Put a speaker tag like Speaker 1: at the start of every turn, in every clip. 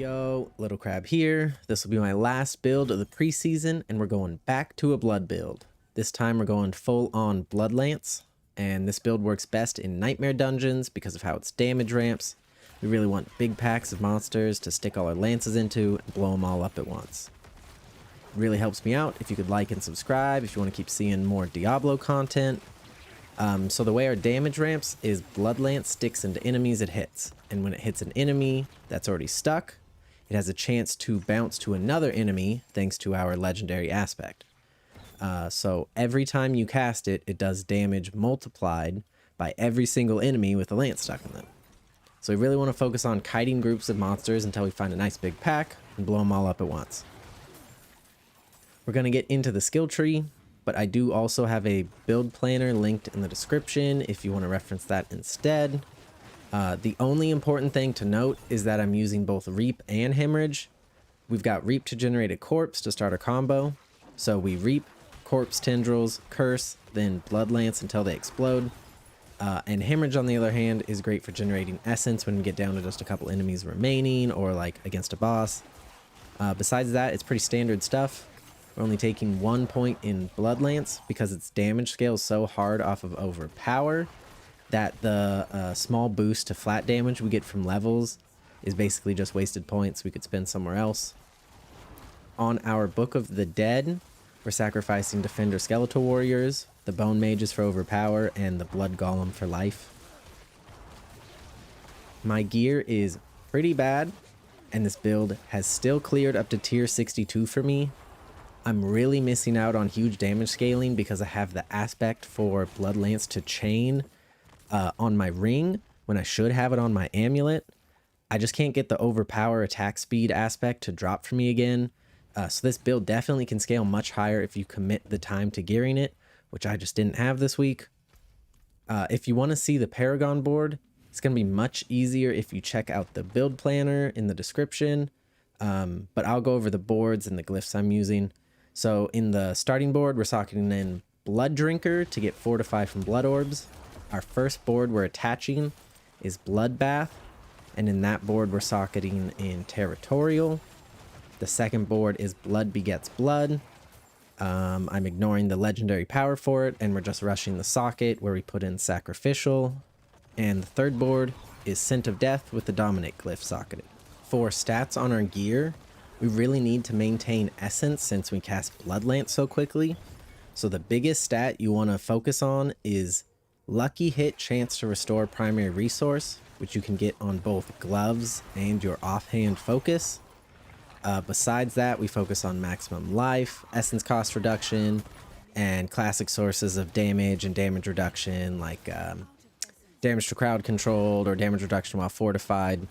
Speaker 1: Yo, Little Crab here. This will be my last build of the preseason, and we're going back to a blood build. This time we're going full on Bloodlance, and this build works best in Nightmare dungeons because of how its damage ramps. We really want big packs of monsters to stick all our lances into and blow them all up at once. It really helps me out if you could like and subscribe if you want to keep seeing more Diablo content. So the way our damage ramps is Bloodlance sticks into enemies it hits, and when it hits an enemy that's already stuck, it has a chance to bounce to another enemy thanks to our legendary aspect. So every time you cast it, it does damage multiplied by every single enemy with a lance stuck in them. So we really want to focus on kiting groups of monsters until we find a nice big pack and blow them all up at once. We're going to get into the skill tree, but I do also have a build planner linked in the description if you want to reference that instead. The only important thing to note is that I'm using both Reap and Hemorrhage. We've got Reap to generate a corpse to start our combo. So we Reap, Corpse Tendrils, Curse, then Bloodlance until they explode. And Hemorrhage, on the other hand, is great for generating Essence when we get down to just a couple enemies remaining or like against a boss. Besides that, it's pretty standard stuff. We're only taking 1 point in Bloodlance because its damage scales so hard off of Overpower that the small boost to flat damage we get from levels is basically just wasted points we could spend somewhere else. On our Book of the Dead, we're sacrificing Defender Skeletal Warriors, the Bone Mages for Overpower, and the Blood Golem for life. My gear is pretty bad, and this build has still cleared up to tier 62 for me. I'm really missing out on huge damage scaling because I have the aspect for Bloodlance to chain on my ring when I should have it on my amulet. I just can't get the Overpower attack speed aspect to drop for me again. So this build definitely can scale much higher if you commit the time to gearing it, which I just didn't have this week. If you want to see the Paragon board, it's going to be much easier if you check out the build planner in the description. But I'll go over the boards and the glyphs I'm using. So in the starting board, we're socketing in Blood Drinker to get Fortify from Blood Orbs. Our first board we're attaching is Bloodbath, and in that board we're socketing in Territorial. The second board is Blood Begets Blood. I'm ignoring the legendary power for it, and we're just rushing the socket where we put in Sacrificial. And the third board is Scent of Death with the Dominate glyph socketed. For stats on our gear, we really need to maintain Essence since we cast Bloodlance so quickly. So the biggest stat you want to focus on is Lucky Hit chance to restore primary resource, which you can get on both gloves and your offhand focus. Besides that, we focus on maximum life, essence cost reduction, and classic sources of damage and damage reduction like damage to crowd controlled or damage reduction while fortified.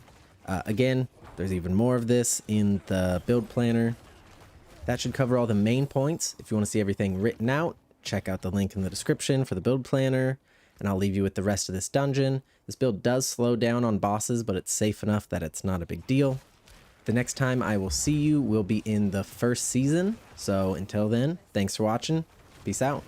Speaker 1: Again, there's even more of this in the build planner. That should cover all the main points. If you want to see everything written out, check out the link in the description for the build planner, and I'll leave you with the rest of this dungeon. This build does slow down on bosses, but it's safe enough that it's not a big deal. The next time I will see you will be in the first season. So until then, thanks for watching. Peace out.